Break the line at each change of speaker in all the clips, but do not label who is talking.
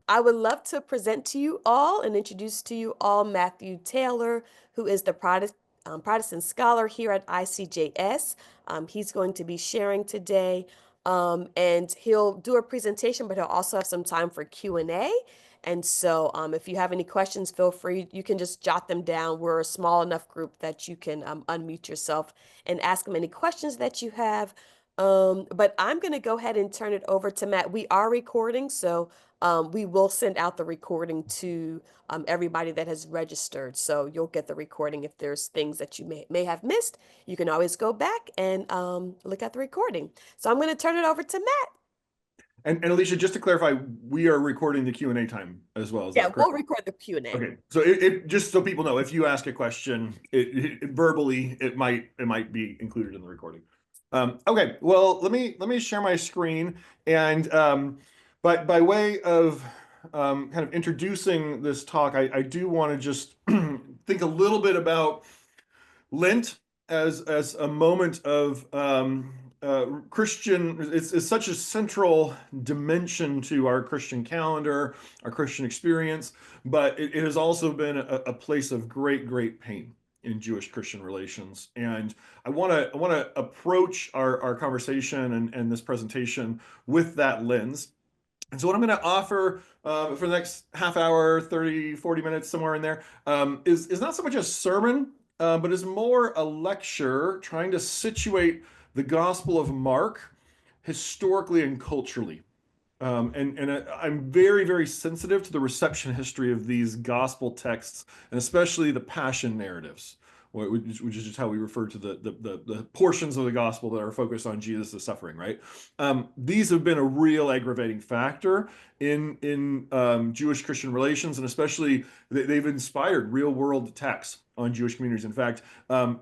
I would love to present to you all and introduce to you all Matthew Taylor, who is the Protestant scholar here at ICJS. He's going to be sharing today, and he'll do a presentation, but he'll also have some time for Q&A. And so if you have any questions, feel free. You can just jot them down. We're a small enough group that you can unmute yourself and ask him any questions that you have. But I'm going to go ahead and turn it over to Matt. We are recording, so we will send out the recording to everybody that has registered. So you'll get the recording if there's things that you may have missed. You can always go back and look at the recording. So I'm going to turn it over to Matt.
And Alicia, just to clarify, we are recording the Q&A time as well. Is
Yeah,
that
we'll
correct?
record the Q&A.
Okay. So just so people know, if you ask a question, verbally, it might be included in the recording. Okay. Well, let me share my screen and by way of kind of introducing this talk, I do want to just think a little bit about Lent as a moment of Christian. It's such a central dimension to our Christian calendar, our Christian experience, but it has also been a place of great pain in Jewish Christian relations. And I want to approach our conversation and this presentation with that lens. And so what I'm going to offer for the next half hour, 30, 40 minutes, somewhere in there, is not so much a sermon, but is more a lecture trying to situate the Gospel of Mark historically and culturally. And I'm very sensitive to the reception history of these gospel texts, and especially the passion narratives, which is just how we refer to the portions of the gospel that are focused on Jesus' suffering, right? These have been a real aggravating factor in Jewish Christian relations, and especially they've inspired real world attacks on Jewish communities. In fact,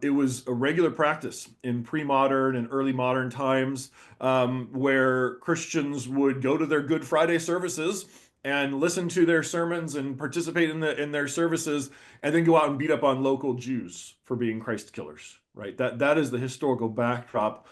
it was a regular practice in pre-modern and early modern times, where Christians would go to their Good Friday services and listen to their sermons and participate in their services, and then go out and beat up on local Jews for being Christ killers. Right? That is the historical backdrop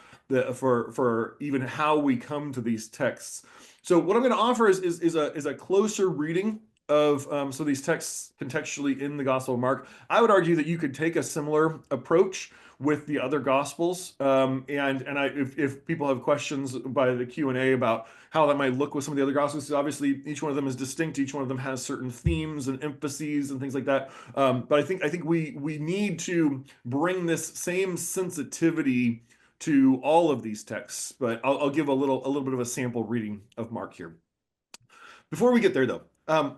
for even how we come to these texts. So what I'm going to offer is a closer reading of some of these texts contextually in the Gospel of Mark. I would argue that you could take a similar approach with the other Gospels, if people have questions by the Q&A about how that might look with some of the other Gospels, obviously each one of them is distinct. Each one of them has certain themes and emphases and things like that. But I think we need to bring this same sensitivity to all of these texts. But I'll give a little bit of a sample reading of Mark here. Before we get there, though,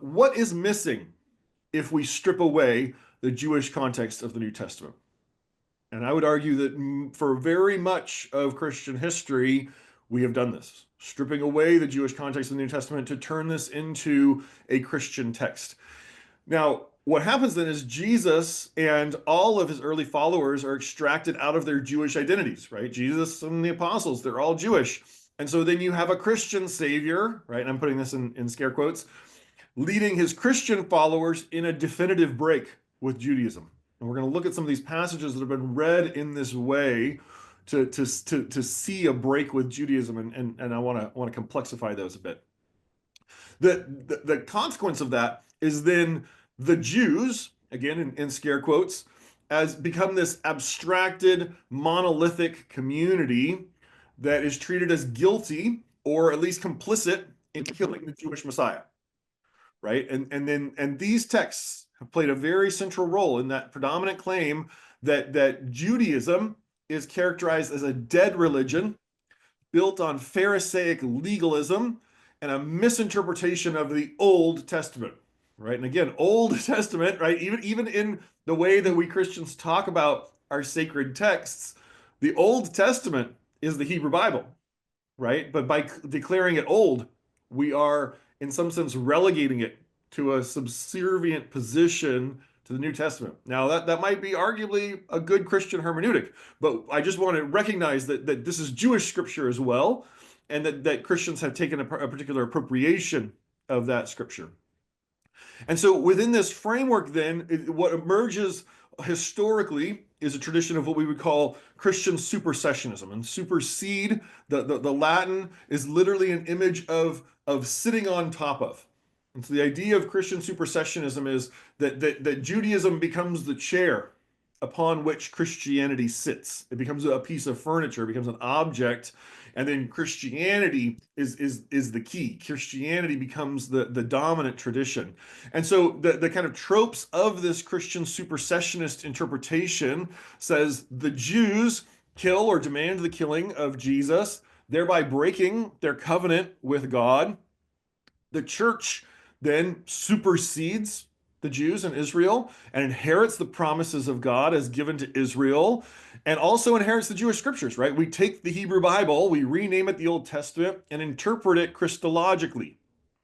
what is missing if we strip away the Jewish context of the New Testament? And I would argue that for very much of Christian history, we have done this, stripping away the Jewish context of the New Testament to turn this into a Christian text. Now, what happens then is Jesus and all of his early followers are extracted out of their Jewish identities, right? Jesus and the apostles, they're all Jewish. And so then you have a Christian savior, right? And I'm putting this in scare quotes, leading his Christian followers in a definitive break with Judaism. And we're going to look at some of these passages that have been read in this way to see a break with Judaism, and I want to complexify those a bit. The consequence of that is then the Jews, again in scare quotes, as become this abstracted, monolithic community that is treated as guilty or at least complicit in killing the Jewish Messiah, right? And these texts have played a very central role in that predominant claim that Judaism is characterized as a dead religion built on Pharisaic legalism and a misinterpretation of the Old Testament, right? And again, Old Testament, right? Even in the way that we Christians talk about our sacred texts, the Old Testament is the Hebrew Bible, right? But by declaring it old, we are in some sense relegating it to a subservient position to the New Testament. Now, that might be arguably a good Christian hermeneutic, but I just want to recognize that this is Jewish scripture as well, and that Christians have taken a particular appropriation of that scripture. And so within this framework, then, what emerges historically is a tradition of what we would call Christian supersessionism. And the Latin is literally an image of sitting on top of. And so the idea of Christian supersessionism is that Judaism becomes the chair upon which Christianity sits. It becomes a piece of furniture, it becomes an object, and then Christianity is the key. Christianity becomes the dominant tradition. And so the kind of tropes of this Christian supersessionist interpretation says the Jews kill or demand the killing of Jesus, thereby breaking their covenant with God. The church then supersedes the Jews in Israel and inherits the promises of God as given to Israel and also inherits the Jewish scriptures, right? We take the Hebrew Bible, we rename it the Old Testament and interpret it Christologically,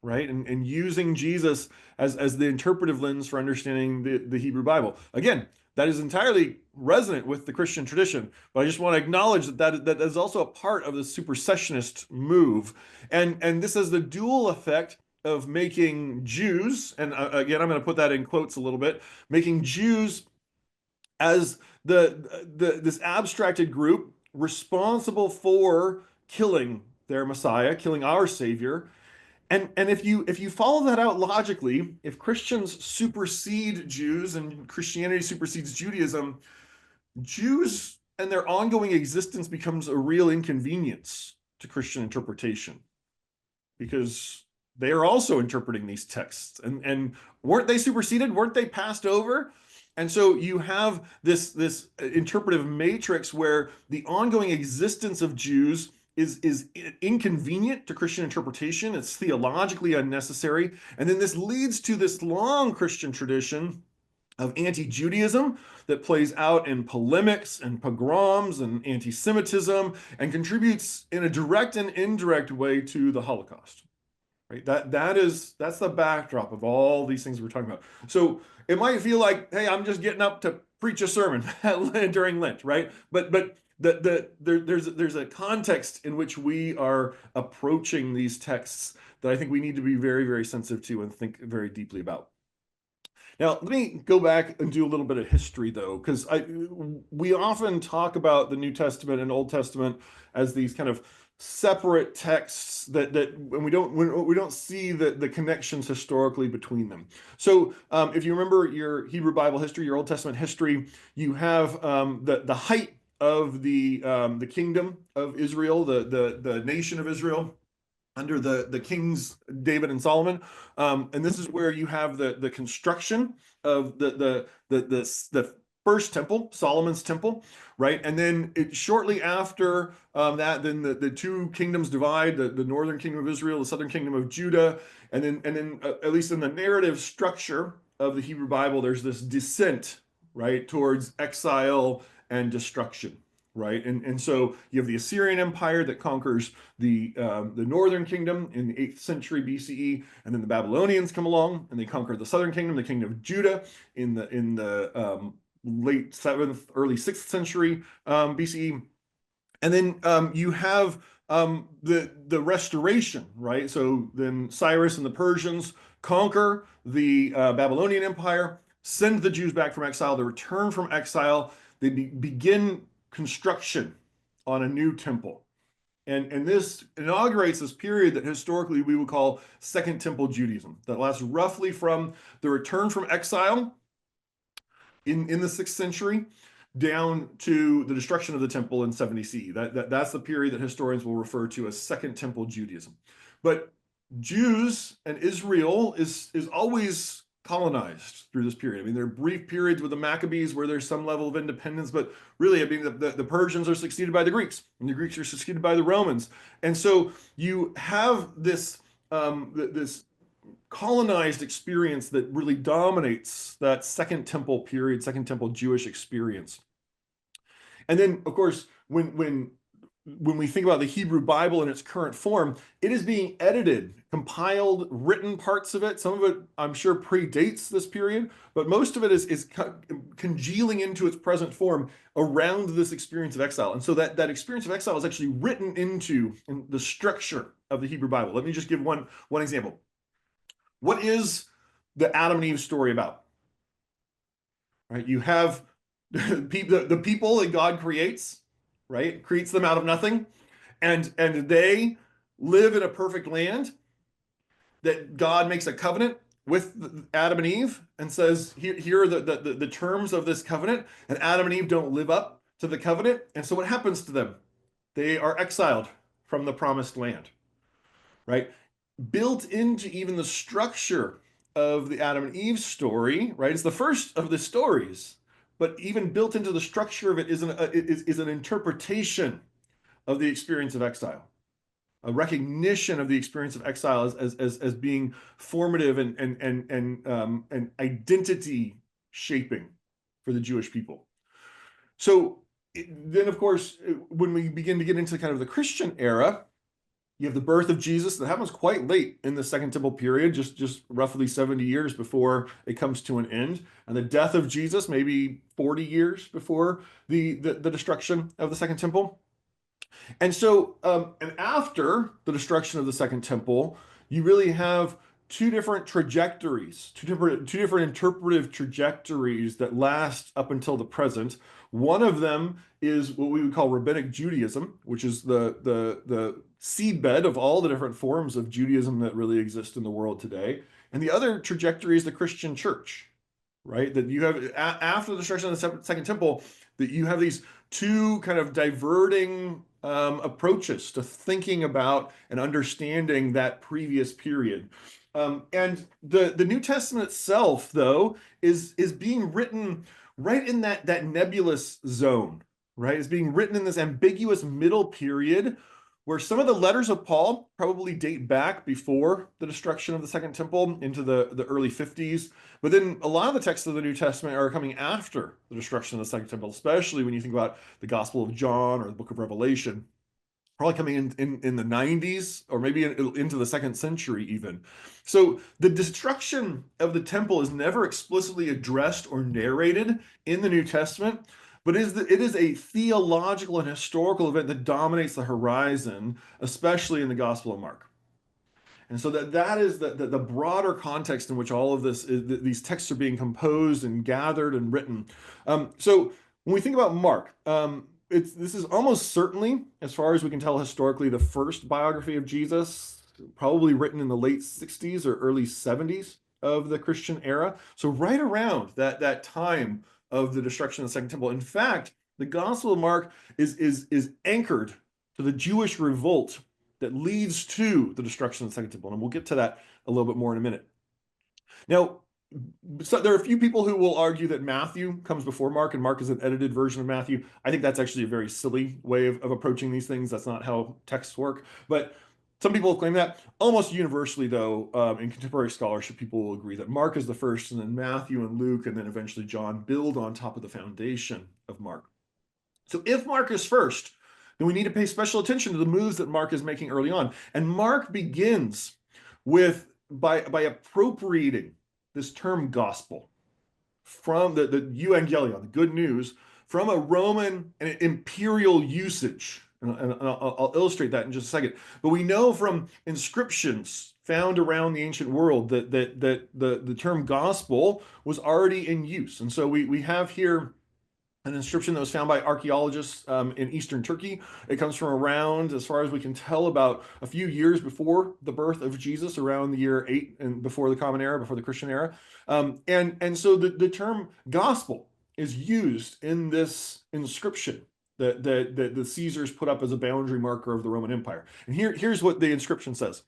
right? And using Jesus as the interpretive lens for understanding the Hebrew Bible. Again, that is entirely resonant with the Christian tradition, but I just want to acknowledge that is also a part of the supersessionist move. And this has the dual effect of making Jews, and again, I'm going to put that in quotes a little bit, making Jews as this abstracted group responsible for killing their Messiah, killing our Savior. And if you follow that out logically, if Christians supersede Jews and Christianity supersedes Judaism, Jews and their ongoing existence becomes a real inconvenience to Christian interpretation because they are also interpreting these texts and weren't they superseded, weren't they passed over? And so you have this interpretive matrix where the ongoing existence of Jews is inconvenient to Christian interpretation. It's theologically unnecessary. And then this leads to this long Christian tradition of anti-Judaism that plays out in polemics and pogroms and anti-Semitism and contributes in a direct and indirect way to the Holocaust. Right? That's the backdrop of all these things we're talking about. So it might feel like, hey, I'm just getting up to preach a sermon during Lent, right? But there's a context in which we are approaching these texts that I think we need to be very, very sensitive to and think very deeply about. Now, let me go back and do a little bit of history, though, because we often talk about the New Testament and Old Testament as these kind of separate texts that when we don't see the connections historically between them. So, if you remember your Hebrew Bible history, your Old Testament history, you have the height of the kingdom of Israel, the nation of Israel under the kings David and Solomon, and this is where you have the construction of the first temple, Solomon's temple, right? And then shortly after that, then the two kingdoms divide: the northern kingdom of Israel, the southern kingdom of Judah, and then at least in the narrative structure of the Hebrew Bible, there's this descent, right, towards exile and destruction. Right, and so you have the Assyrian Empire that conquers the northern kingdom in the 8th century BCE, and then the Babylonians come along and they conquer the southern kingdom, the kingdom of Judah, in the late 7th, early 6th century BCE, and then you have the restoration, right? So then Cyrus and the Persians conquer the Babylonian Empire, send the Jews back from exile. They return from exile. They begin construction on a new temple. And this inaugurates this period that historically we would call Second Temple Judaism, that lasts roughly from the return from exile in the 6th century down to the destruction of the temple in 70 CE. That's the period that historians will refer to as Second Temple Judaism. But Jews and Israel is always colonized through this period. I mean, there are brief periods with the Maccabees where there's some level of independence, but really, I mean, the Persians are succeeded by the Greeks, and the Greeks are succeeded by the Romans. And so you have this colonized experience that really dominates that Second Temple period, Second Temple Jewish experience. And then, of course, when we think about the Hebrew Bible in its current form, it is being edited, compiled, written parts of it. Some of it, I'm sure, predates this period, but most of it is congealing into its present form around this experience of exile. And so that experience of exile is actually written into the structure of the Hebrew Bible. Let me just give one example. What is the Adam and Eve story about? Right? You have the people that God creates, right? Creates them out of nothing, and they live in a perfect land, that God makes a covenant with Adam and Eve and says, here are the terms of this covenant, and Adam and Eve don't live up to the covenant. And so what happens to them? They are exiled from the promised land, right? Built into even the structure of the Adam and Eve story, right? It's the first of the stories, but even built into the structure of it is an interpretation of the experience of exile, a recognition of the experience of exile as being formative and identity shaping for the Jewish people. So then, of course, when we begin to get into kind of the Christian era, you have the birth of Jesus that happens quite late in the Second Temple period, just roughly 70 years before it comes to an end, and the death of Jesus maybe 40 years before the destruction of the Second Temple. And so, and after the destruction of the Second Temple, you really have two different trajectories, two different interpretive trajectories that last up until the present. One of them is what we would call Rabbinic Judaism, which is the seedbed of all the different forms of Judaism that really exist in the world today. And the other trajectory is the Christian church, right? That you have after the destruction of the Second Temple, that you have these two kind of diverting approaches to thinking about and understanding that previous period. And the New Testament itself, though, is being written right in that nebulous zone, right? It's being written in this ambiguous middle period where some of the letters of Paul probably date back before the destruction of the Second Temple into the early 50s. But then a lot of the texts of the New Testament are coming after the destruction of the Second Temple, especially when you think about the Gospel of John or the Book of Revelation, probably coming in the 90s or maybe into the second century even. So the destruction of the temple is never explicitly addressed or narrated in the New Testament, but it is a theological and historical event that dominates the horizon, especially in the Gospel of Mark. And so that is the broader context in which all of these texts are being composed and gathered and written. So when we think about Mark, this is almost certainly, as far as we can tell historically, the first biography of Jesus, probably written in the late 60s or early 70s of the Christian era. So right around that time of the destruction of the Second Temple. In fact, the Gospel of Mark is anchored to the Jewish revolt that leads to the destruction of the Second Temple. And we'll get to that a little bit more in a minute. Now, so there are a few people who will argue that Matthew comes before Mark and Mark is an edited version of Matthew. I think that's actually a very silly way of approaching these things. That's not how texts work. But some people claim that. Almost universally, though, in contemporary scholarship, people will agree that Mark is the first, and then Matthew and Luke, and then eventually John build on top of the foundation of Mark. So if Mark is first, then we need to pay special attention to the moves that Mark is making early on. And Mark begins with by appropriating this term gospel from the euangelion, the good news, from a Roman and imperial usage. And I'll illustrate that in just a second. But we know from inscriptions found around the ancient world that the term gospel was already in use. And so we have here an inscription that was found by archaeologists in eastern Turkey. It comes from around, as far as we can tell, about a few years before the birth of Jesus, around the year 8 and before the Common Era, before the Christian era. And so the term gospel is used in this inscription that the Caesars put up as a boundary marker of the Roman Empire. And here's what the inscription says.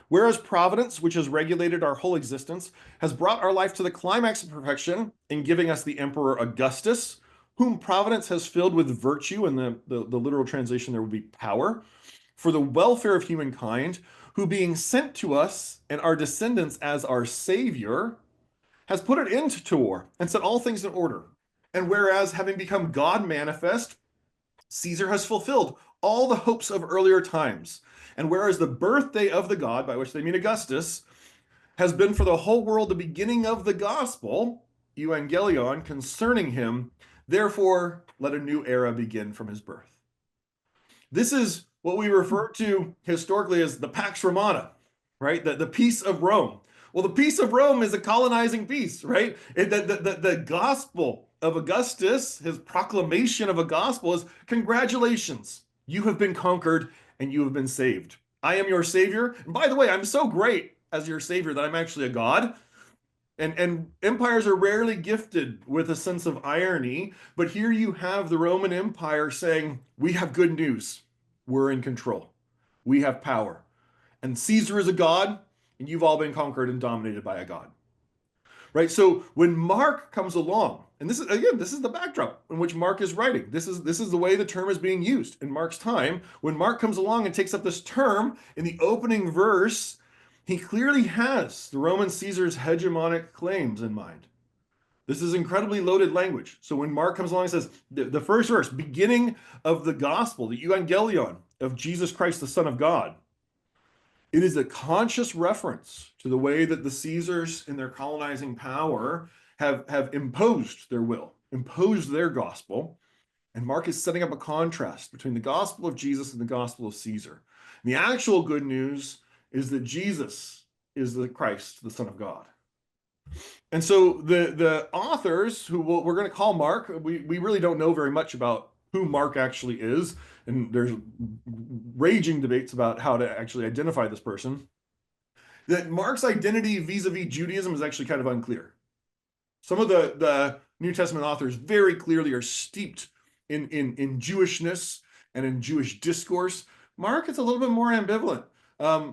Whereas providence, which has regulated our whole existence, has brought our life to the climax of perfection in giving us the Emperor Augustus, whom providence has filled with virtue, and the literal translation there would be power, for the welfare of humankind, who being sent to us and our descendants as our Savior, has put an end to war and set all things in order. And whereas, having become God manifest, Caesar has fulfilled all the hopes of earlier times. And whereas the birthday of the God, by which they mean Augustus, has been for the whole world the beginning of the gospel, euangelion, concerning him, therefore let a new era begin from his birth. This is what we refer to historically as the Pax Romana, right? The peace of Rome. Well, the peace of Rome is a colonizing peace, right? The gospel of Augustus, his proclamation of a gospel is congratulations, you have been conquered and you have been saved. I am your savior. And by the way, I'm so great. as your savior, that I'm actually a god. And empires are rarely gifted with a sense of irony, but here you have the Roman Empire saying, we have good news. We're in control. We have power. And Caesar is a god, and you've all been conquered and dominated by a god. Right? So when Mark comes along, and this is again, this is the backdrop in which Mark is writing. This is the way the term is being used in Mark's time. When Mark comes along and takes up this term in the opening verse, he clearly has the Roman Caesar's hegemonic claims in mind. This is incredibly loaded language. So when Mark comes along and says the first verse, beginning of the gospel, the evangelion of Jesus Christ, the Son of God, it is a conscious reference to the way that the Caesars in their colonizing power have imposed their will, imposed their gospel. And Mark is setting up a contrast between the gospel of Jesus and the gospel of Caesar. And the actual good news is that Jesus is the Christ, the Son of God. And so the authors, who we're going to call Mark, we really don't know very much about who Mark actually is. And there's raging debates about how to actually identify this person. That Mark's identity vis-a-vis Judaism is actually kind of unclear. Some of the New Testament authors very clearly are steeped in Jewishness and in Jewish discourse. Mark is a little bit more ambivalent.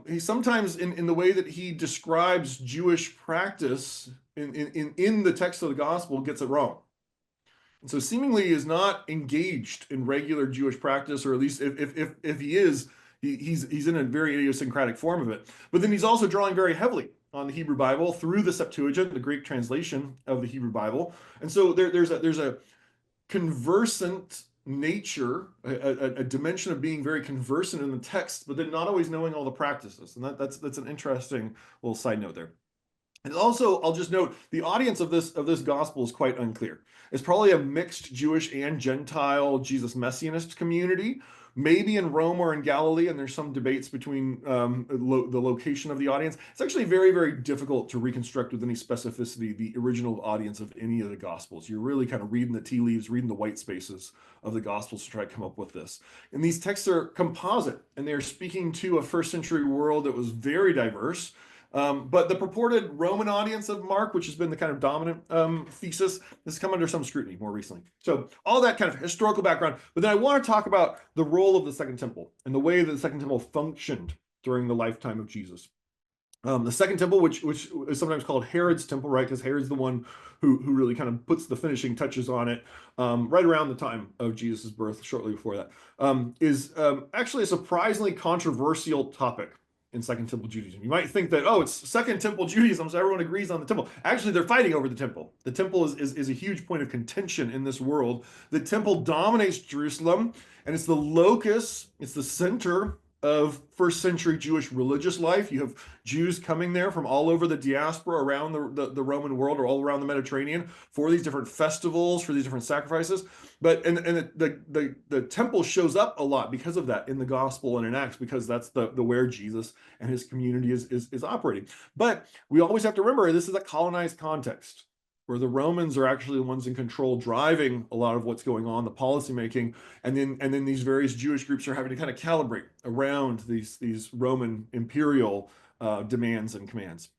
He sometimes, in the way that he describes Jewish practice in the text of the gospel, gets it wrong. And so seemingly is not engaged in regular Jewish practice, or at least if he is, he's in a very idiosyncratic form of it. But then he's also drawing very heavily on the Hebrew Bible through the Septuagint, the Greek translation of the Hebrew Bible. And so there's a conversant nature, a dimension of being very conversant in the text, but then not always knowing all the practices. And that's an interesting little side note there. And also, I'll just note the audience of this gospel is quite unclear. It's probably a mixed Jewish and Gentile Jesus Messianist community, maybe in Rome or in Galilee, and there's some debates between the location of the audience. It's actually very, very difficult to reconstruct with any specificity the original audience of any of the gospels. You're really kind of reading the tea leaves, reading the white spaces of the gospels to try to come up with this. And these texts are composite, and they're speaking to a first century world that was very diverse. But the purported Roman audience of Mark, which has been the kind of dominant thesis, has come under some scrutiny more recently. So all that kind of historical background. But then I want to talk about the role of the Second Temple and the way that the Second Temple functioned during the lifetime of Jesus. The Second Temple, which is sometimes called Herod's Temple, right? Because Herod's the one who really kind of puts the finishing touches on it, right around the time of Jesus' birth, shortly before that, is actually a surprisingly controversial topic in Second Temple Judaism. You might think that, oh, it's Second Temple Judaism, so everyone agrees on the temple. Actually, they're fighting over the temple. The temple is a huge point of contention in this world. The temple dominates Jerusalem, and it's the locus, it's the center of first century Jewish religious life. You have Jews coming there from all over the diaspora around the Roman world, or all around the Mediterranean, for these different festivals, for these different sacrifices. But and the temple shows up a lot because of that in the gospel and in Acts, because that's the where Jesus and his community is operating. But we always have to remember this is a colonized context, where the Romans are actually the ones in control, driving a lot of what's going on, the policymaking, and then these various Jewish groups are having to kind of calibrate around these Roman imperial demands and commands.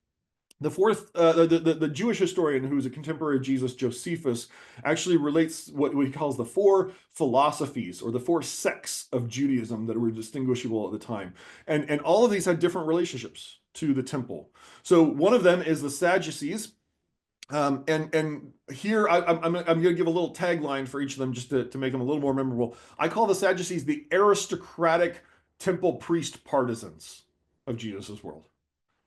The Jewish historian, who's a contemporary of Jesus, Josephus, actually relates what he calls the four philosophies, or the four sects of Judaism that were distinguishable at the time. And all of these had different relationships to the temple. So one of them is the Sadducees. And here I'm going to give a little tagline for each of them just to make them a little more memorable. I call the Sadducees the aristocratic temple priest partisans of Jesus' world.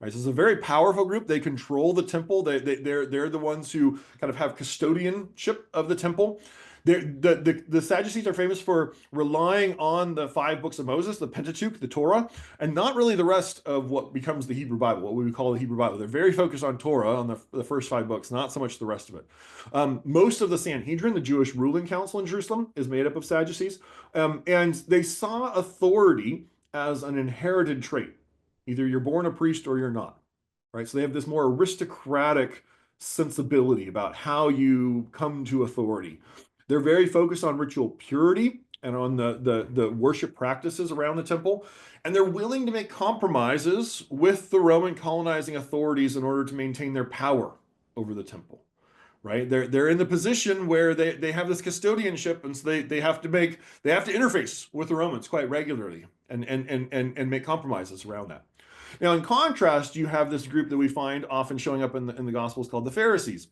Right, so it's a very powerful group. They control the temple. They're the ones who kind of have custodianship of the temple. The Sadducees are famous for relying on the 5 books of Moses, the Pentateuch, the Torah, and not really the rest of what becomes the Hebrew Bible, what we would call the Hebrew Bible. They're very focused on Torah, on the first 5 books, not so much the rest of it. Most of the Sanhedrin, the Jewish ruling council in Jerusalem, is made up of Sadducees, and they saw authority as an inherited trait. Either you're born a priest or you're not, right? So they have this more aristocratic sensibility about how you come to authority. They're very focused on ritual purity and on the worship practices around the temple. And they're willing to make compromises with the Roman colonizing authorities in order to maintain their power over the temple. Right? They're in the position where they have this custodianship, and so they have to interface with the Romans quite regularly and make compromises around that. Now, in contrast, you have this group that we find often showing up in the Gospels called the Pharisees.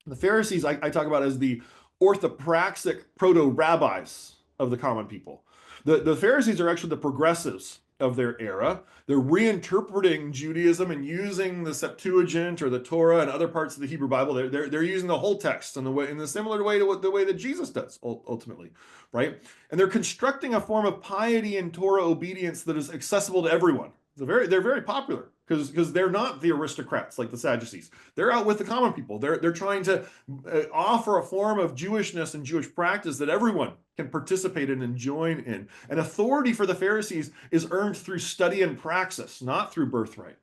The Pharisees I talk about as the orthopraxic proto-rabbis of the common people. The Pharisees are actually the progressives of their era. They're reinterpreting Judaism and using the Septuagint or the Torah and other parts of the Hebrew Bible. They're using the whole text in the similar way to the way that Jesus does ultimately, right? And they're constructing a form of piety and Torah obedience that is accessible to everyone. They're very popular because they're not the aristocrats like the Sadducees. They're out with the common people. They're trying to offer a form of Jewishness and Jewish practice that everyone can participate in and join in. And authority for the Pharisees is earned through study and praxis, not through birthright.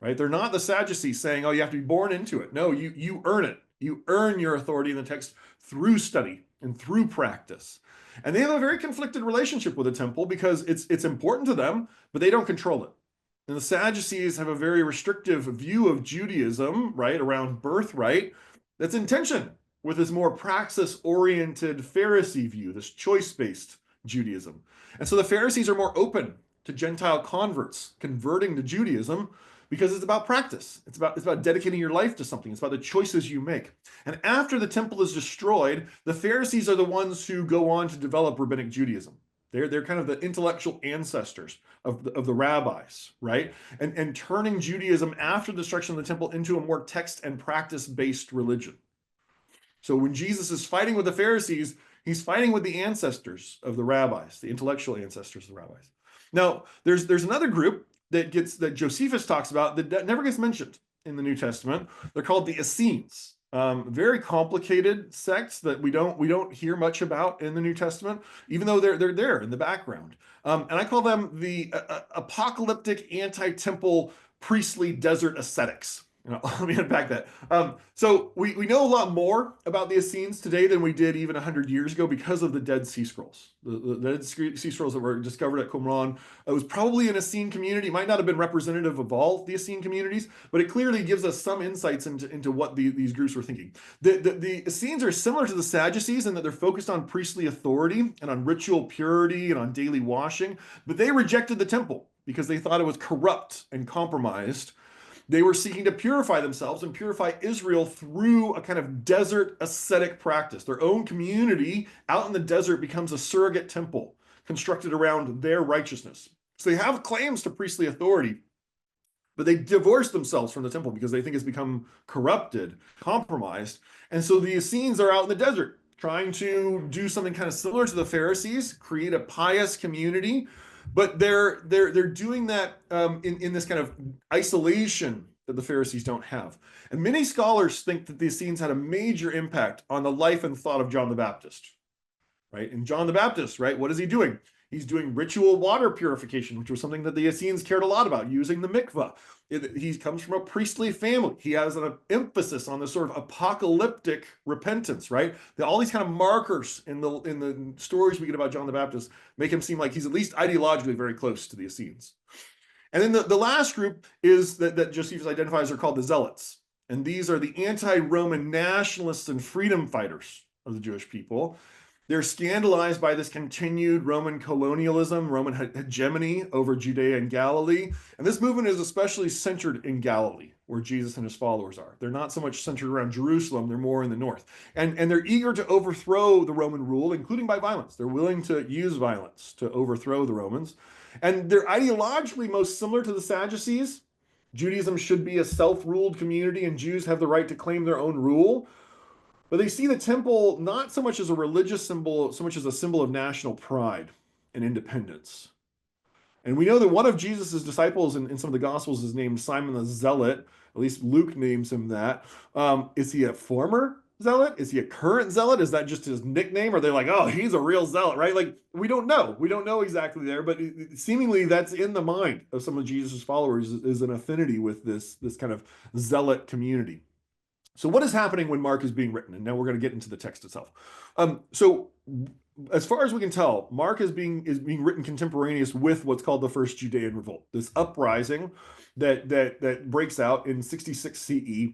Right? They're not the Sadducees saying, "Oh, you have to be born into it." No, you earn it. You earn your authority in the text through study and through practice. And they have a very conflicted relationship with the temple because it's important to them, but they don't control it. And the Sadducees have a very restrictive view of Judaism, right, around birthright, that's in tension with this more praxis-oriented Pharisee view, this choice-based Judaism. And so the Pharisees are more open to Gentile converts converting to Judaism because it's about practice. It's about dedicating your life to something. It's about the choices you make. And after the temple is destroyed, the Pharisees are the ones who go on to develop rabbinic Judaism. They're kind of the intellectual ancestors of the rabbis, right? And turning Judaism after the destruction of the temple into a more text and practice based religion. So when Jesus is fighting with the Pharisees, he's fighting with the ancestors of the rabbis, the intellectual ancestors of the rabbis. Now, there's another group that Josephus talks about that never gets mentioned in the New Testament. They're called the Essenes. Very complicated sects that we don't hear much about in the New Testament, even though they're there in the background. And I call them the apocalyptic anti-temple priestly desert ascetics. Let me unpack that. So we know a lot more about the Essenes today than we did even 100 years ago because of the Dead Sea Scrolls. The Dead Sea Scrolls that were discovered at Qumran. It was probably an Essene community. It might not have been representative of all the Essene communities, but it clearly gives us some insights into what these groups were thinking. The Essenes are similar to the Sadducees in that they're focused on priestly authority and on ritual purity and on daily washing, but they rejected the temple because they thought it was corrupt and compromised. They were seeking to purify themselves and purify Israel through a kind of desert ascetic practice. Their own community out in the desert becomes a surrogate temple constructed around their righteousness. So they have claims to priestly authority, but they divorce themselves from the temple because they think it's become corrupted, compromised. And so the Essenes are out in the desert trying to do something kind of similar to the Pharisees, create a pious community, but they're doing that in this kind of isolation that the Pharisees don't have. And many scholars think that the Essenes had a major impact on the life and thought of John the Baptist, right? And John the Baptist, right? What is he doing? He's doing ritual water purification, which was something that the Essenes cared a lot about, using the mikvah. He comes from a priestly family. He has an emphasis on this sort of apocalyptic repentance, right? All these kind of markers in the stories we get about John the Baptist make him seem like he's at least ideologically very close to the Essenes. And then the last group is that Josephus identifies are called the Zealots. And these are the anti-Roman nationalists and freedom fighters of the Jewish people. They're scandalized by this continued Roman colonialism, Roman hegemony over Judea and Galilee. And this movement is especially centered in Galilee, where Jesus and his followers are. They're not so much centered around Jerusalem, they're more in the north. And they're eager to overthrow the Roman rule, including by violence. They're willing to use violence to overthrow the Romans. And they're ideologically most similar to the Sadducees. Judaism should be a self-ruled community, and Jews have the right to claim their own rule. But they see the temple not so much as a religious symbol, so much as a symbol of national pride and independence. And we know that one of Jesus's disciples in some of the Gospels is named Simon the Zealot. At least Luke names him that. Is he a former zealot? Is he a current zealot? Is that just his nickname? Or are they like, oh, he's a real zealot, right? Like, we don't know. We don't know exactly there, but seemingly that's in the mind of some of Jesus's followers is an affinity with this kind of zealot community. So what is happening when Mark is being written? And now we're going to get into the text itself. So as far as we can tell, Mark is being written contemporaneous with what's called the First Judean Revolt, this uprising that breaks out in 66 CE,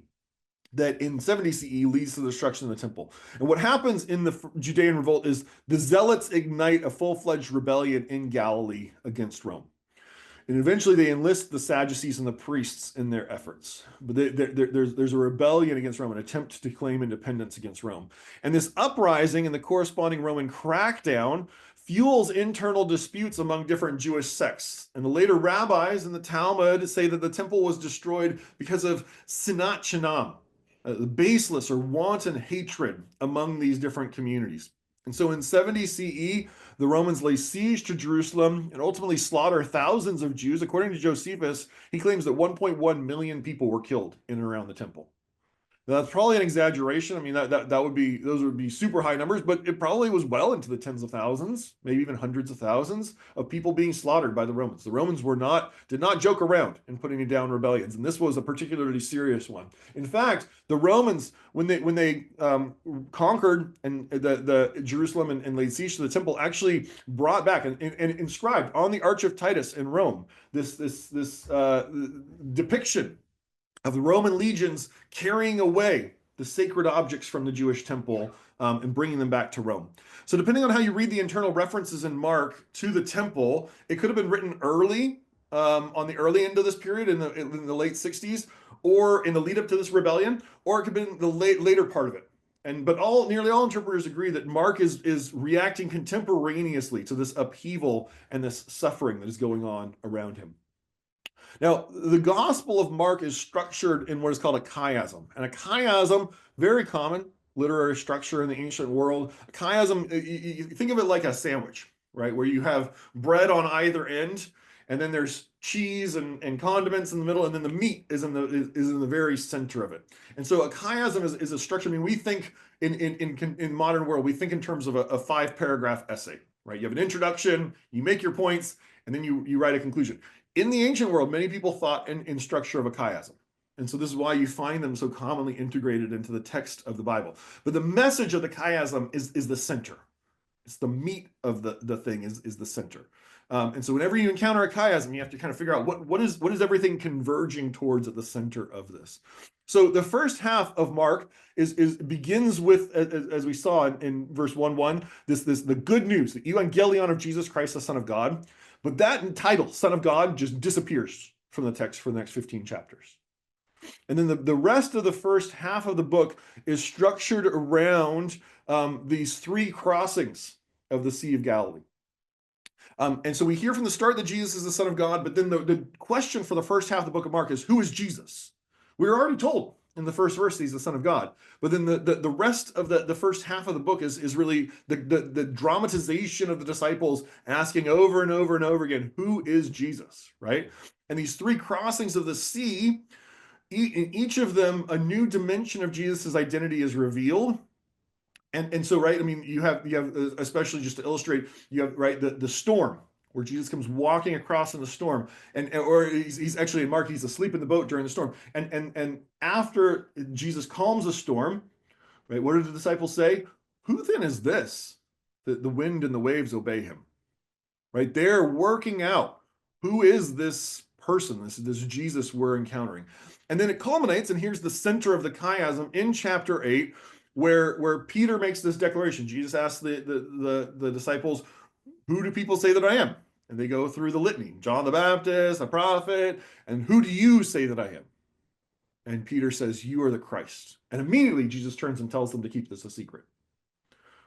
that in 70 CE leads to the destruction of the temple. And what happens in the Judean Revolt is the Zealots ignite a full-fledged rebellion in Galilee against Rome. And eventually they enlist the Sadducees and the priests in their efforts. But there's a rebellion against Rome, an attempt to claim independence against Rome. And this uprising and the corresponding Roman crackdown fuels internal disputes among different Jewish sects. And the later rabbis in the Talmud say that the temple was destroyed because of sinat chinam, baseless or wanton hatred among these different communities. And so in 70 CE, the Romans lay siege to Jerusalem and ultimately slaughter thousands of Jews. According to Josephus, he claims that 1.1 million people were killed in and around the temple. Now, that's probably an exaggeration. I mean, that would be those would be super high numbers, but it probably was well into the tens of thousands, maybe even hundreds of thousands of people being slaughtered by the Romans. The Romans did not joke around in putting down rebellions, and this was a particularly serious one. In fact, the Romans, when they conquered and the Jerusalem and laid siege to the temple, actually brought back and inscribed on the Arch of Titus in Rome this depiction of the Roman legions carrying away the sacred objects from the Jewish temple and bringing them back to Rome. So, depending on how you read the internal references in Mark to the temple, it could have been written early, on the early end of this period in the late 60s, or in the lead up to this rebellion, or it could have been the later part of it. But nearly all interpreters agree that Mark is reacting contemporaneously to this upheaval and this suffering that is going on around him. Now, the Gospel of Mark is structured in what is called a chiasm. And a chiasm, very common literary structure in the ancient world. A chiasm, you think of it like a sandwich, right? Where you have bread on either end, and then there's cheese and condiments in the middle, and then the meat is in the very center of it. And so a chiasm is a structure. I mean, we think in modern world, we think in terms of a 5-paragraph essay, right? You have an introduction, you make your points, and then you write a conclusion. In the ancient world, many people thought in structure of a chiasm. And so this is why you find them so commonly integrated into the text of the Bible. But the message of the chiasm is the center. It's the meat of the thing is the center. And so whenever you encounter a chiasm, you have to kind of figure out what is everything converging towards at the center of this. So the first half of Mark begins with, as we saw in verse 1:1, the good news, the evangelion of Jesus Christ, the Son of God. But that title, Son of God, just disappears from the text for the next 15 chapters. And then the rest of the first half of the book is structured around these 3 crossings of the Sea of Galilee. And so we hear from the start that Jesus is the Son of God, but then the question for the first half of the book of Mark is, who is Jesus? We were already told in the first verse he's the Son of God. But then the rest of the first half of the book is really the dramatization of the disciples asking over and over and over again, who is Jesus, right? And these 3 crossings of the sea, in each of them, a new dimension of Jesus' identity is revealed. And so, right, I mean, you have especially just to illustrate, you have, right, the storm where Jesus comes walking across in the storm, or he's actually in Mark, he's asleep in the boat during the storm. And after Jesus calms the storm, right, what do the disciples say? Who then is this? The wind and the waves obey him. Right? They're working out who is this person, this Jesus we're encountering. And then it culminates, and here's the center of the chiasm in chapter 8, where Peter makes this declaration. Jesus asks the disciples, who do people say that I am? And they go through the litany. John the Baptist, a prophet, and who do you say that I am? And Peter says, you are the Christ. And immediately Jesus turns and tells them to keep this a secret.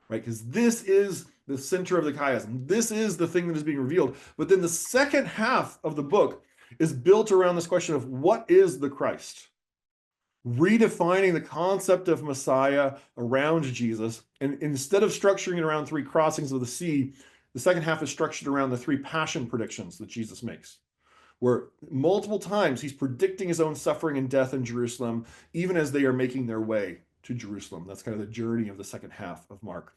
Right? Because this is the center of the chiasm. This is the thing that is being revealed. But then the second half of the book is built around this question of what is the Christ? Redefining the concept of Messiah around Jesus. And instead of structuring it around 3 crossings of the sea, the second half is structured around the 3 passion predictions that Jesus makes, where multiple times he's predicting his own suffering and death in Jerusalem, even as they are making their way to Jerusalem. That's kind of the journey of the second half of Mark.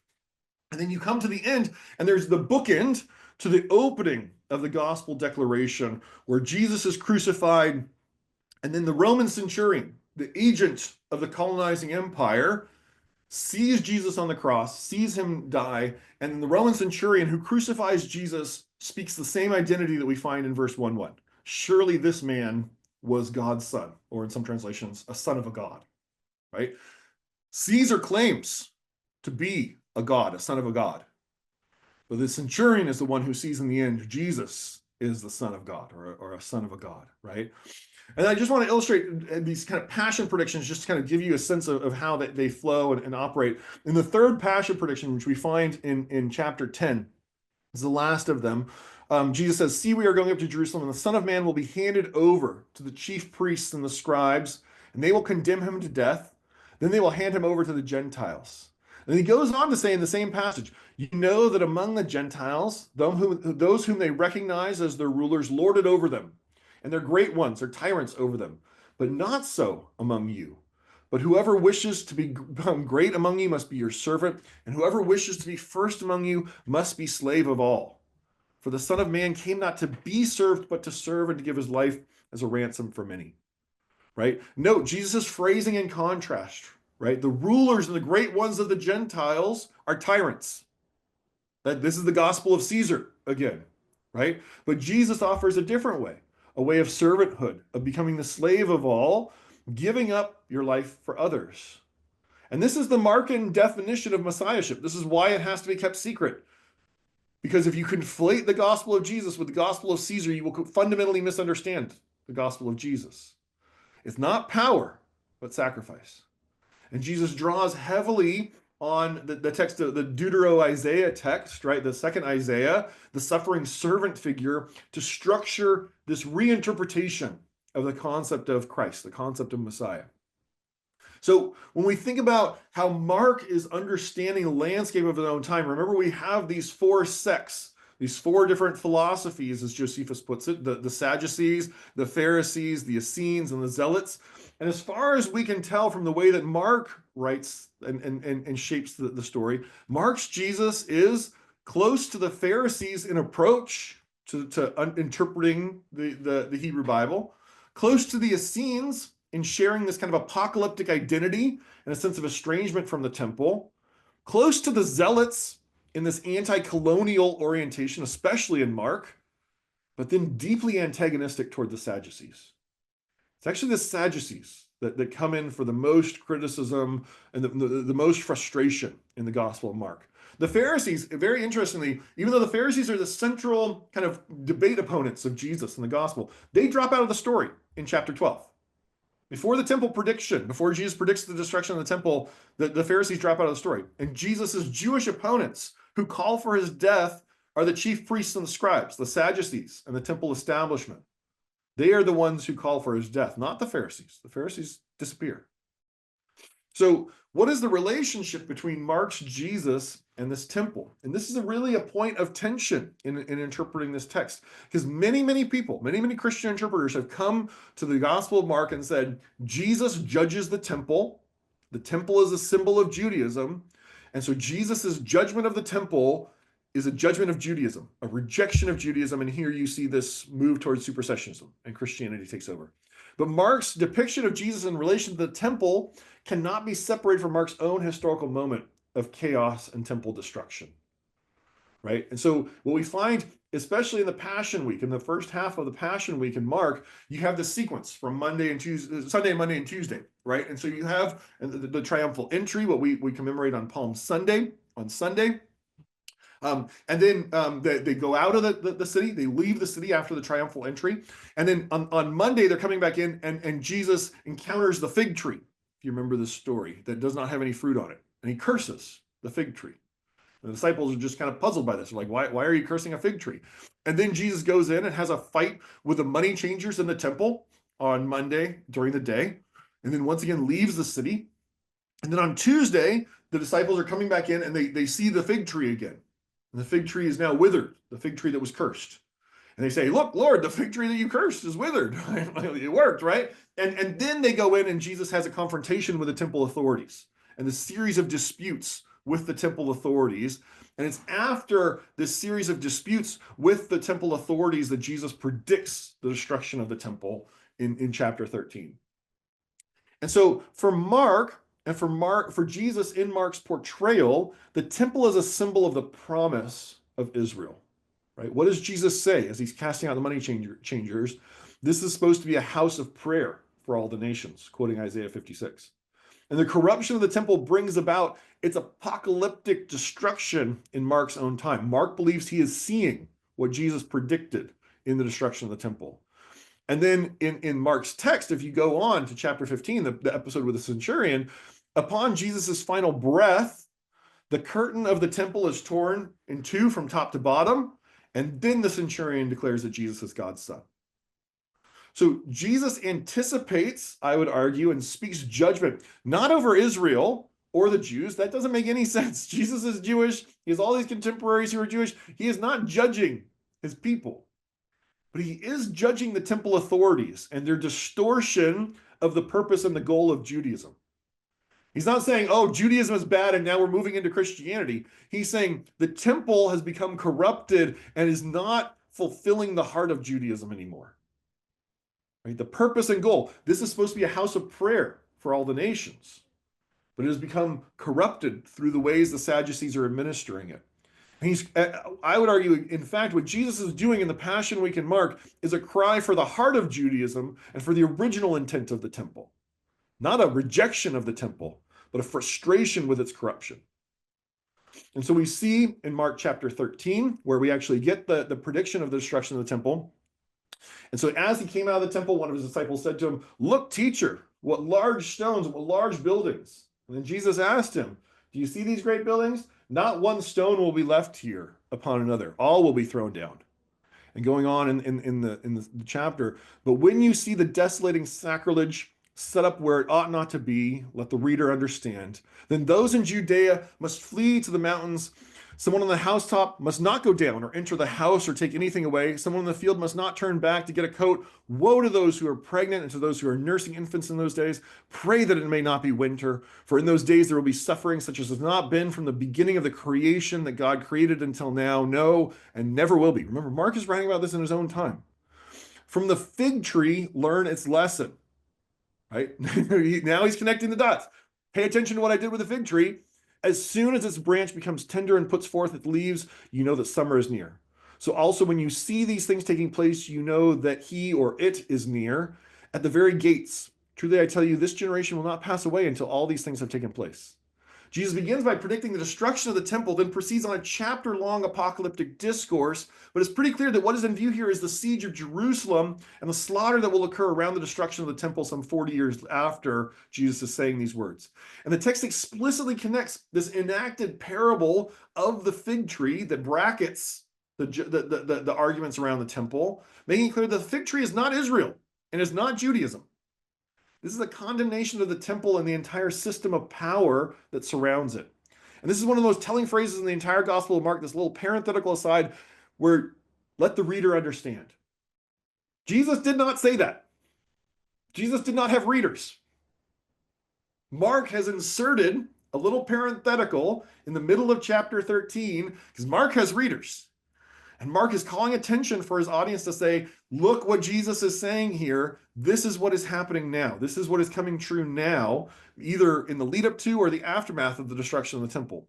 And then you come to the end, and there's the bookend to the opening of the gospel declaration, where Jesus is crucified, and then the Roman centurion, the agent of the colonizing empire, sees Jesus on the cross, sees him die, and then the Roman centurion who crucifies Jesus speaks the same identity that we find in verse 1:1. Surely this man was God's son, or in some translations, a son of a god, right? Caesar claims to be a god, a son of a god. But the centurion is the one who sees in the end Jesus is the son of God, or a son of a god, right? And I just want to illustrate these kind of passion predictions, just to kind of give you a sense of how they flow and operate. In the third passion prediction, which we find in chapter 10, is the last of them. Jesus says, "See, we are going up to Jerusalem, and the Son of Man will be handed over to the chief priests and the scribes, and they will condemn him to death. Then they will hand him over to the Gentiles." And he goes on to say in the same passage, "You know that among the Gentiles, those whom they recognize as their rulers lord it over them, and their great ones are tyrants over them. But not so among you. But whoever wishes to become great among you must be your servant, and whoever wishes to be first among you must be slave of all. For the Son of Man came not to be served, but to serve and to give his life as a ransom for many." Right? Note Jesus' phrasing in contrast, right? The rulers and the great ones of the Gentiles are tyrants. That this is the gospel of Caesar again, right? But Jesus offers a different way, a way of servanthood, of becoming the slave of all, giving up your life for others. And this is the Markan definition of messiahship. This is why it has to be kept secret. Because if you conflate the gospel of Jesus with the gospel of Caesar, you will fundamentally misunderstand the gospel of Jesus. It's not power, but sacrifice. And Jesus draws heavily on the text of the Deutero-Isaiah text, right? The second Isaiah, the suffering servant figure, to structure this reinterpretation of the concept of Christ, the concept of Messiah. So when we think about how Mark is understanding the landscape of his own time, remember we have these four sects, these four different philosophies, as Josephus puts it, the Sadducees, the Pharisees, the Essenes, and the Zealots. And as far as we can tell from the way that Mark writes and shapes the story, Mark's Jesus is close to the Pharisees in approach to interpreting the Hebrew Bible, close to the Essenes in sharing this kind of apocalyptic identity and a sense of estrangement from the temple, close to the Zealots in this anti-colonial orientation, especially in Mark, but then deeply antagonistic toward the Sadducees. It's actually the Sadducees that come in for the most criticism and the most frustration in the Gospel of Mark. The Pharisees, very interestingly, even though the Pharisees are the central kind of debate opponents of Jesus in the Gospel, they drop out of the story in chapter 12. Before the temple prediction, before Jesus predicts the destruction of the temple, the Pharisees drop out of the story. And Jesus' Jewish opponents who call for his death are the chief priests and the scribes, the Sadducees, and the temple establishment. They are the ones who call for his death, not the Pharisees. The Pharisees disappear. So, what is the relationship between Mark's Jesus and this temple? And this is really a point of tension in interpreting this text, because many people, many Christian interpreters have come to the Gospel of Mark and said, Jesus judges the temple. The temple is a symbol of Judaism. And so Jesus' judgment of the temple is a judgment of Judaism, a rejection of Judaism. And here you see this move towards supersessionism, and Christianity takes over. But Mark's depiction of Jesus in relation to the temple cannot be separated from Mark's own historical moment of chaos and temple destruction. Right? And so what we find, especially in the Passion Week, in the first half of the Passion Week in Mark, you have this sequence from Monday and Tuesday, Sunday, Monday, and Tuesday, right? And so you have the triumphal entry, what we commemorate on Palm Sunday, on Sunday. And then they go out of the city, they leave the city after the triumphal entry. And then on Monday, they're coming back in, and Jesus encounters the fig tree, if you remember this story, that does not have any fruit on it. And he curses the fig tree. And the disciples are just kind of puzzled by this. They're like, why are you cursing a fig tree? And then Jesus goes in and has a fight with the money changers in the temple on Monday during the day. And then once again leaves the city. And then on Tuesday, the disciples are coming back in and they see the fig tree again. And the fig tree is now withered, the fig tree that was cursed. And they say, look, Lord, the fig tree that you cursed is withered. It worked, right? And then they go in and Jesus has a confrontation with the temple authorities and a series of disputes with the temple authorities. And it's after this series of disputes with the temple authorities that Jesus predicts the destruction of the temple in chapter 13. And so for Mark, And for Jesus in Mark's portrayal, the temple is a symbol of the promise of Israel. Right? What does Jesus say as he's casting out the money changers? This is supposed to be a house of prayer for all the nations, quoting Isaiah 56. And the corruption of the temple brings about its apocalyptic destruction in Mark's own time. Mark believes he is seeing what Jesus predicted in the destruction of the temple. And then in Mark's text, if you go on to chapter 15, the episode with the centurion, upon Jesus' final breath, the curtain of the temple is torn in two from top to bottom. And then the centurion declares that Jesus is God's son. So Jesus anticipates, I would argue, and speaks judgment, not over Israel or the Jews. That doesn't make any sense. Jesus is Jewish. He has all these contemporaries who are Jewish. He is not judging his people, but he is judging the temple authorities and their distortion of the purpose and the goal of Judaism. He's not saying, oh, Judaism is bad and now we're moving into Christianity. He's saying the temple has become corrupted and is not fulfilling the heart of Judaism anymore. Right? The purpose and goal. This is supposed to be a house of prayer for all the nations, but it has become corrupted through the ways the Sadducees are administering it. I would argue, in fact, what Jesus is doing in the Passion Week in Mark is a cry for the heart of Judaism and for the original intent of the temple. Not a rejection of the temple, but a frustration with its corruption. And so we see in Mark chapter 13, where we actually get the prediction of the destruction of the temple. And so as he came out of the temple, one of his disciples said to him, "Look, teacher, what large stones, what large buildings." And then Jesus asked him, "Do you see these great buildings? Not one stone will be left here upon another. All will be thrown down." And going on in the chapter, "But when you see the desolating sacrilege set up where it ought not to be, let the reader understand. Then those in Judea must flee to the mountains. Someone on the housetop must not go down or enter the house or take anything away. Someone in the field must not turn back to get a coat. Woe to those who are pregnant and to those who are nursing infants in those days. Pray that it may not be winter, for in those days there will be suffering such as has not been from the beginning of the creation that God created until now, no, and never will be." Remember, Mark is writing about this in his own time. "From the fig tree, learn its lesson." Right? Now he's connecting the dots. Pay attention to what I did with the fig tree. As soon as its branch becomes tender and puts forth its leaves, you know that summer is near. So also when you see these things taking place, you know that he or it is near at the very gates. Truly, I tell you, this generation will not pass away until all these things have taken place. Jesus begins by predicting the destruction of the temple, then proceeds on a chapter-long apocalyptic discourse. But it's pretty clear that what is in view here is the siege of Jerusalem and the slaughter that will occur around the destruction of the temple some 40 years after Jesus is saying these words. And the text explicitly connects this enacted parable of the fig tree that brackets the arguments around the temple, making it clear that the fig tree is not Israel and is not Judaism. This is a condemnation of the temple and the entire system of power that surrounds it. And this is one of the most telling phrases in the entire Gospel of Mark, this little parenthetical aside where let the reader understand. Jesus did not say that. Jesus did not have readers. Mark has inserted a little parenthetical in the middle of chapter 13 because Mark has readers. And Mark is calling attention for his audience to say, look what Jesus is saying here. This is what is happening now. This is what is coming true now, either in the lead up to or the aftermath of the destruction of the temple.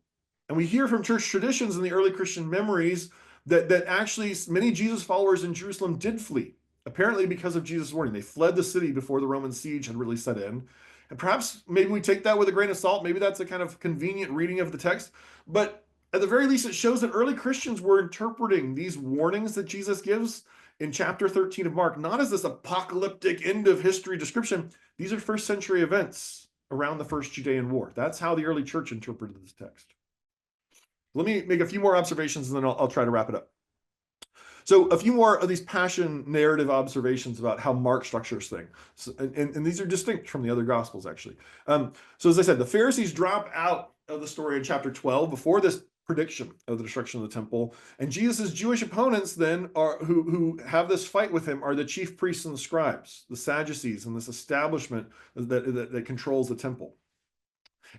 And we hear from church traditions in the early Christian memories that actually many Jesus followers in Jerusalem did flee, apparently because of Jesus' warning. They fled the city before the Roman siege had really set in. And perhaps maybe we take that with a grain of salt. Maybe that's a kind of convenient reading of the text. But at the very least, it shows that early Christians were interpreting these warnings that Jesus gives in chapter 13 of Mark, not as this apocalyptic end of history description. These are first century events around the first Judean war. That's how the early church interpreted this text. Let me make a few more observations and then I'll try to wrap it up. So a few more of these passion narrative observations about how Mark structures things. So, and these are distinct from the other Gospels, actually. So as I said, the Pharisees drop out of the story in chapter 12 before this prediction of the destruction of the temple. And Jesus' Jewish opponents then are who have this fight with him are the chief priests and the scribes, the Sadducees, and this establishment that controls the temple.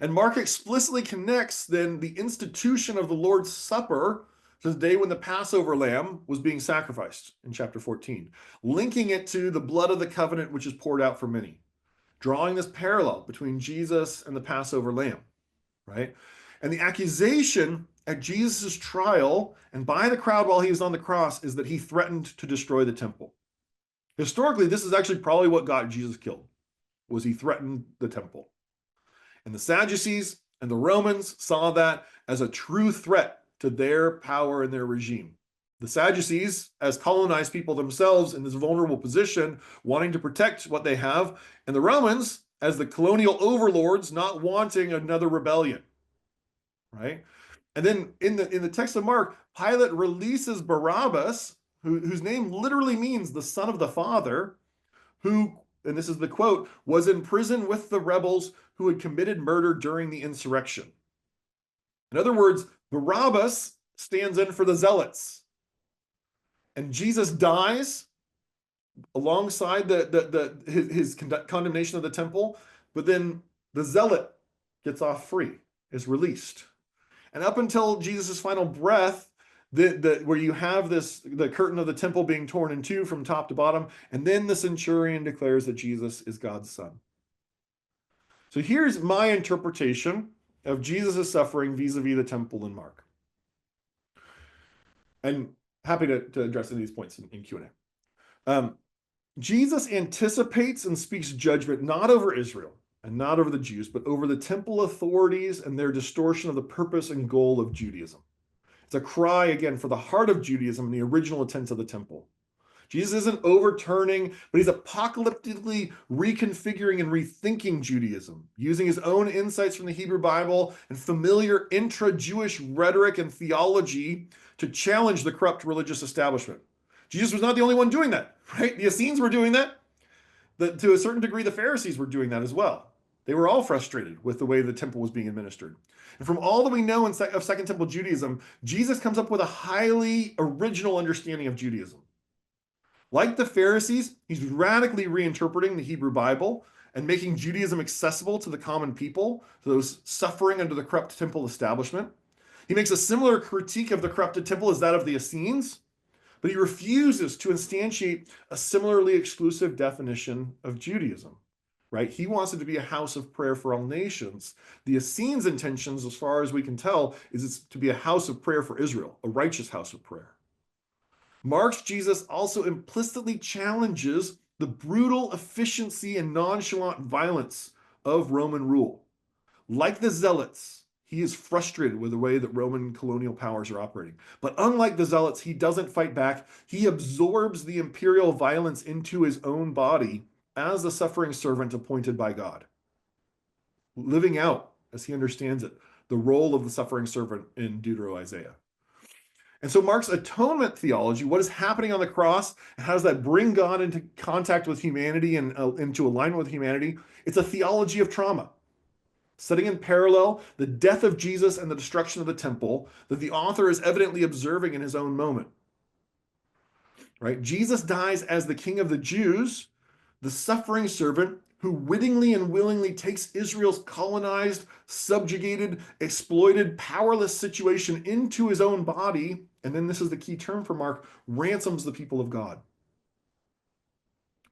And Mark explicitly connects then the institution of the Lord's Supper to the day when the Passover lamb was being sacrificed in chapter 14, linking it to the blood of the covenant which is poured out for many. drawing this parallel between Jesus and the Passover lamb, right? And the accusation at Jesus' trial and by the crowd while he was on the cross is that he threatened to destroy the temple. Historically, this is actually probably what got Jesus killed, was he threatened the temple. And the Sadducees and the Romans saw that as a true threat to their power and their regime. The Sadducees, as colonized people themselves in this vulnerable position, wanting to protect what they have, and the Romans, as the colonial overlords, not wanting another rebellion, right? And then in the text of Mark, Pilate releases Barabbas, whose name literally means the son of the Father, who, and this is the quote, was in prison with the rebels who had committed murder during the insurrection. In other words, Barabbas stands in for the zealots. And Jesus dies alongside his condemnation of the temple, but then the zealot gets off free, is released. And up until Jesus' final breath, where you have the curtain of the temple being torn in two from top to bottom, and then the centurion declares that Jesus is God's son. So here's my interpretation of Jesus' suffering vis-a-vis the temple in Mark. And happy to address any of these points in Q&A. Jesus anticipates and speaks judgment not over Israel and not over the Jews, but over the temple authorities and their distortion of the purpose and goal of Judaism. It's a cry, again, for the heart of Judaism and the original intent of the temple. Jesus isn't overturning, but he's apocalyptically reconfiguring and rethinking Judaism, using his own insights from the Hebrew Bible and familiar intra-Jewish rhetoric and theology to challenge the corrupt religious establishment. Jesus was not the only one doing that, right? The Essenes were doing that. To a certain degree, the Pharisees were doing that as well. They were all frustrated with the way the temple was being administered. And from all that we know of Second Temple Judaism, Jesus comes up with a highly original understanding of Judaism. Like the Pharisees, he's radically reinterpreting the Hebrew Bible and making Judaism accessible to the common people, to those suffering under the corrupt temple establishment. He makes a similar critique of the corrupted temple as that of the Essenes, but he refuses to instantiate a similarly exclusive definition of Judaism, right? He wants it to be a house of prayer for all nations. The Essenes' intentions, as far as we can tell, is it's to be a house of prayer for Israel, a righteous house of prayer. Mark's Jesus also implicitly challenges the brutal efficiency and nonchalant violence of Roman rule. Like the Zealots, he is frustrated with the way that Roman colonial powers are operating. But unlike the Zealots, he doesn't fight back. He absorbs the imperial violence into his own body as the suffering servant appointed by God, living out, as he understands it, the role of the suffering servant in Deutero-Isaiah. And so Mark's atonement theology, what is happening on the cross, and how does that bring God into contact with humanity and into alignment with humanity? It's a theology of trauma, setting in parallel the death of Jesus and the destruction of the temple that the author is evidently observing in his own moment. Right? Jesus dies as the King of the Jews, the suffering servant who wittingly and willingly takes Israel's colonized, subjugated, exploited, powerless situation into his own body, and then this is the key term for Mark, ransoms the people of God.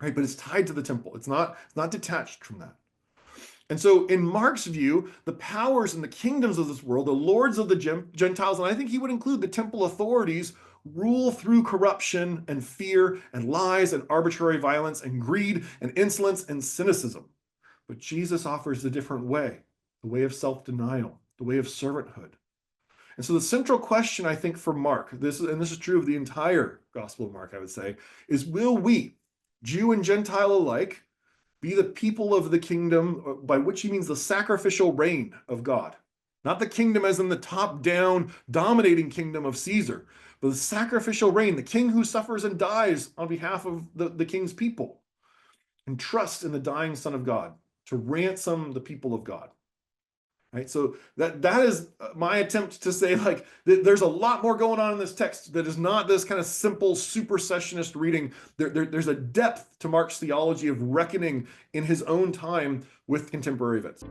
Right? But it's tied to the temple. It's not detached from that. And so in Mark's view, the powers and the kingdoms of this world, the lords of the Gentiles, and I think he would include the temple authorities, rule through corruption and fear and lies and arbitrary violence and greed and insolence and cynicism. But Jesus offers a different way, the way of self-denial, the way of servanthood. And so the central question, I think, for Mark, this is true of the entire Gospel of Mark, I would say, is will we, Jew and Gentile alike, be the people of the kingdom, by which he means the sacrificial reign of God? Not the kingdom as in the top-down dominating kingdom of Caesar, but the sacrificial reign, the king who suffers and dies on behalf of the king's people, and trust in the dying Son of God to ransom the people of God. Right? So that is my attempt to say, like, there's a lot more going on in this text that is not this kind of simple supersessionist reading. There's a depth to Mark's theology of reckoning in his own time with contemporary events.